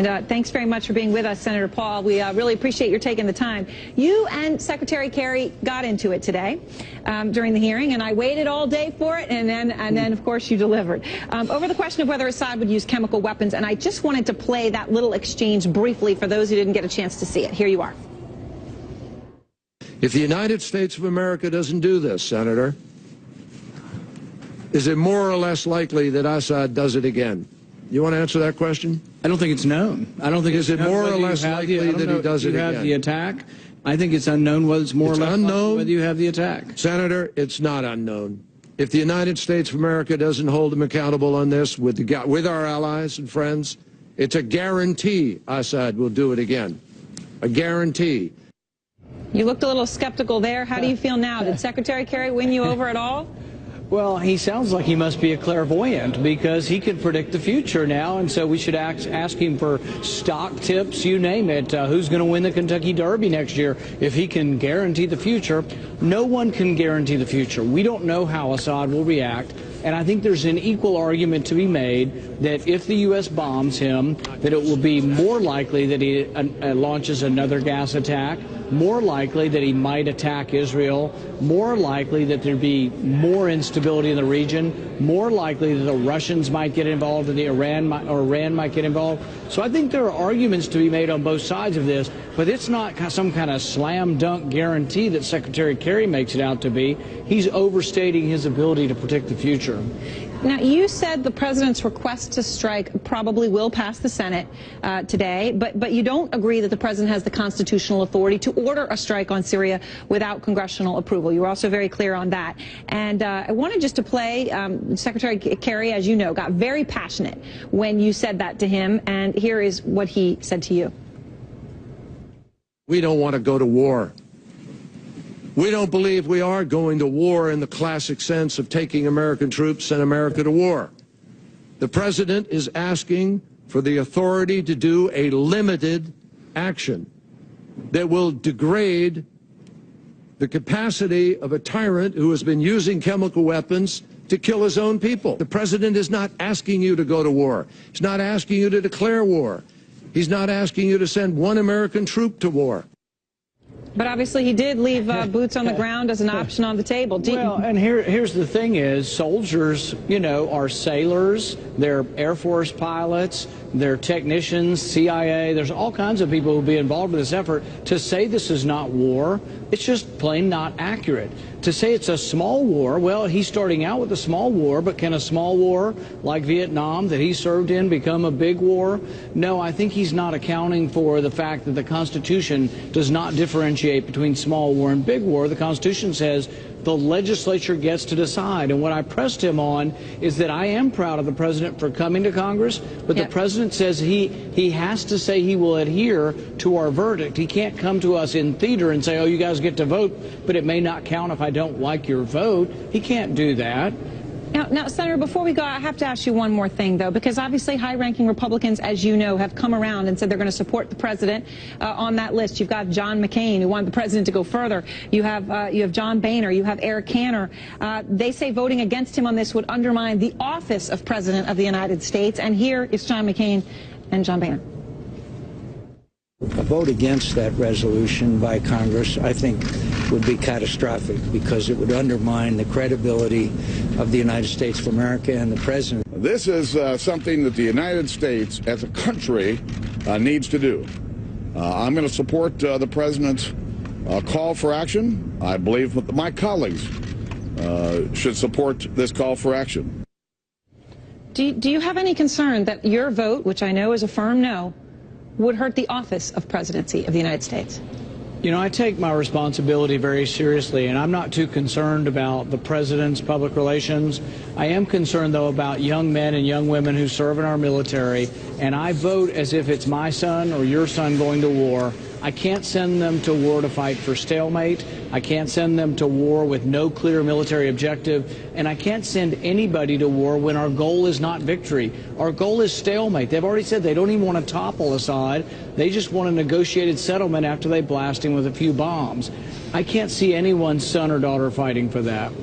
And thanks very much for being with us, Senator Paul. We really appreciate your taking the time. You and Secretary Kerry got into it today during the hearing, and I waited all day for it, and then of course, you delivered. Over the question of whether Assad would use chemical weapons, and I just wanted to play that little exchange briefly for those who didn't get a chance to see it. Here you are. If the United States of America doesn't do this, Senator, is it more or less likely that Assad does it again? You want to answer that question? I don't think it's known. I don't think is it more or less likely that he does it again? You have the attack. I think it's unknown whether it's more or less likely whether you have the attack. Senator, it's not unknown. If the United States of America doesn't hold him accountable on this with our allies and friends, it's a guarantee Assad will do it again. A guarantee. You looked a little skeptical there. How do you feel now? Did Secretary Kerry win you over at all? Well, he sounds like he must be a clairvoyant because he can predict the future now, and so we should ask him for stock tips, you name it. Who's going to win the Kentucky Derby next year if he can guarantee the future? No one can guarantee the future. We don't know how Assad will react. And I think there's an equal argument to be made that if the U.S. bombs him, that it will be more likely that he launches another gas attack, more likely that he might attack Israel, more likely that there'd be more instability in the region, more likely that the Russians might get involved and Iran might get involved. So I think there are arguments to be made on both sides of this, but it's not some kind of slam dunk guarantee that Secretary Kerry makes it out to be. He's overstating his ability to predict the future. Now, you said the president's request to strike probably will pass the Senate today, but you don't agree that the president has the constitutional authority to order a strike on Syria without congressional approval. You were also very clear on that. And I wanted just to play, Secretary Kerry, as you know, got very passionate when you said that to him, and here is what he said to you. We don't want to go to war. We don't believe we are going to war in the classic sense of taking American troops and America to war. The president is asking for the authority to do a limited action that will degrade the capacity of a tyrant who has been using chemical weapons to kill his own people. The president is not asking you to go to war. He's not asking you to declare war. He's not asking you to send one American troop to war. But obviously he did leave boots on the ground as an option on the table. Well, and here's the thing is, soldiers, you know, are sailors, they're Air Force pilots, they're technicians, CIA, there's all kinds of people who will be involved in this effort. To say this is not war, it's just plain not accurate. To say it's a small war, well, he's starting out with a small war, but can a small war like Vietnam that he served in become a big war? No, I think he's not accounting for the fact that the Constitution does not differentiate between small war and big war. The Constitution says the legislature gets to decide. And what I pressed him on is that I am proud of the president for coming to Congress, but the president says he has to say he will adhere to our verdict. He can't come to us in theater and say, oh, you guys get to vote, but it may not count if I don't like your vote. He can't do that. Now, Senator, before we go, I have to ask you one more thing, though, because obviously high-ranking Republicans, as you know, have come around and said they're going to support the president on that list. You've got John McCain, who wanted the president to go further. You have John Boehner. You have Eric Cantor. They say voting against him on this would undermine the office of President of the United States. And here is John McCain and John Boehner. A vote against that resolution by Congress, I think, would be catastrophic because it would undermine the credibility of the United States of America and the president. This is something that the United States as a country needs to do. I'm going to support the president's call for action. I believe that my colleagues should support this call for action. Do you have any concern that your vote, which I know is a firm no, would hurt the office of presidency of the United States? You know, I take my responsibility very seriously, and I'm not too concerned about the president's public relations. I am concerned, though, about young men and young women who serve in our military, and I vote as if it's my son or your son going to war. I can't send them to war to fight for stalemate. I can't send them to war with no clear military objective. And I can't send anybody to war when our goal is not victory. Our goal is stalemate. They've already said they don't even want to topple Assad. They just want a negotiated settlement after they blast him with a few bombs. I can't see anyone's son or daughter fighting for that.